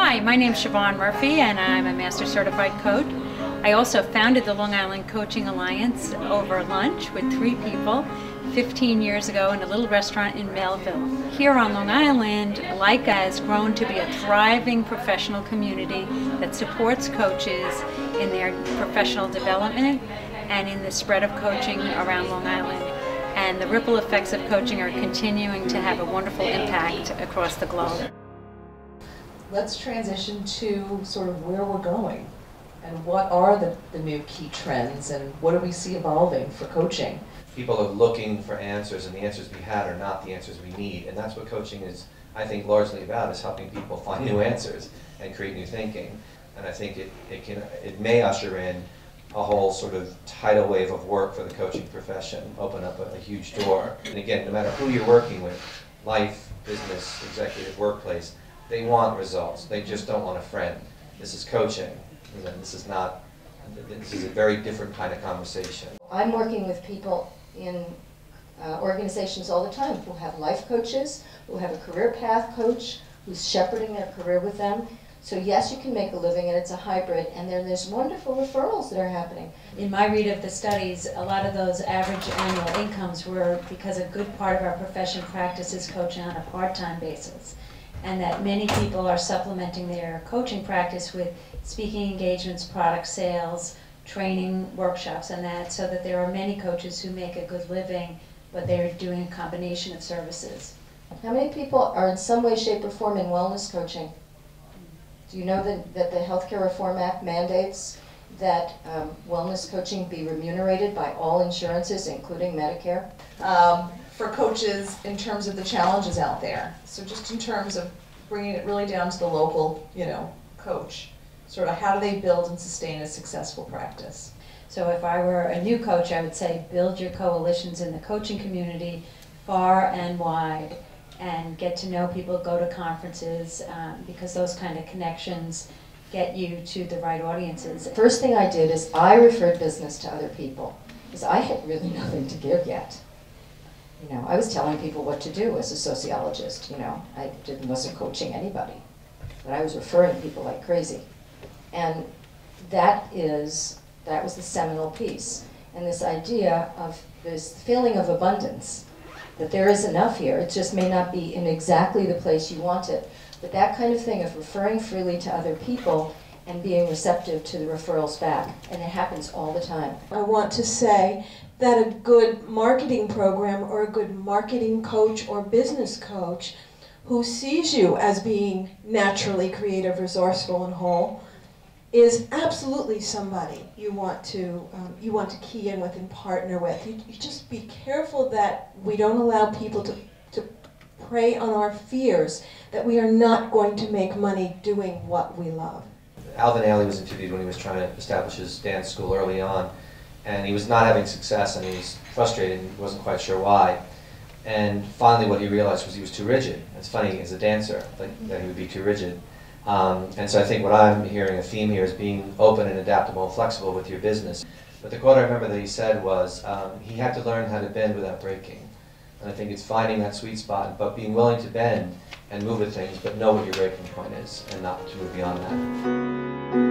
Hi, my name is Siobhan Murphy and I'm a Master Certified Coach. I also founded the Long Island Coaching Alliance over lunch with 3 people 15 years ago in a little restaurant in Melville. Here on Long Island, lica has grown to be a thriving professional community that supports coaches in their professional development and in the spread of coaching around Long Island. And the ripple effects of coaching are continuing to have a wonderful impact across the globe. Let's transition to sort of where we're going and what are the new key trends and what do we see evolving for coaching. People are looking for answers, and the answers we had are not the answers we need, and that's what coaching is, I think, largely about, is helping people find new answers and create new thinking. And I think it may usher in a whole sort of tidal wave of work for the coaching profession, open up a huge door. And again, no matter who you're working with, life, business, executive, workplace, they want results. They just don't want a friend. This is coaching. This is a very different kind of conversation. I'm working with people in organizations all the time who have life coaches, who have a career path coach, who's shepherding their career with them. So yes, you can make a living, and it's a hybrid, and then there's wonderful referrals that are happening. In my read of the studies, a lot of those average annual incomes were because a good part of our profession practices coaching on a part-time basis, and that many people are supplementing their coaching practice with speaking engagements, product sales, training, workshops, and that, so that there are many coaches who make a good living, but they're doing a combination of services. How many people are in some way, shape, or form in wellness coaching? Do you know that the Healthcare Reform Act mandates that wellness coaching be remunerated by all insurances, including Medicare? For coaches in terms of the challenges out there. So just in terms of bringing it really down to the local, coach, sort of how do they build and sustain a successful practice? So if I were a new coach, I would say build your coalitions in the coaching community far and wide, and get to know people, go to conferences, because those kind of connections get you to the right audiences. First thing I did is I referred business to other people, because I had really nothing to give yet. I was telling people what to do as a sociologist. I wasn't coaching anybody, but I was referring people like crazy. And that was the seminal piece. And this idea of this feeling of abundance, that there is enough here. It just may not be in exactly the place you want it. But that kind of thing of referring freely to other people and being receptive to the referrals back. And it happens all the time. I want to say that a good marketing program or a good marketing coach or business coach who sees you as being naturally creative, resourceful, and whole is absolutely somebody you want to key in with and partner with. You just be careful that we don't allow people to prey on our fears that we are not going to make money doing what we love. Alvin Ailey was interviewed when he was trying to establish his dance school early on, and he was not having success, and he was frustrated and wasn't quite sure why. And finally what he realized was he was too rigid. It's funny, as a dancer, that he would be too rigid. And so I think what I'm hearing, a theme here, is being open and adaptable and flexible with your business. But the quote I remember that he said was, he had to learn how to bend without breaking. And I think it's finding that sweet spot, but being willing to bend and move with things, but know what your breaking point is, and not to move beyond that.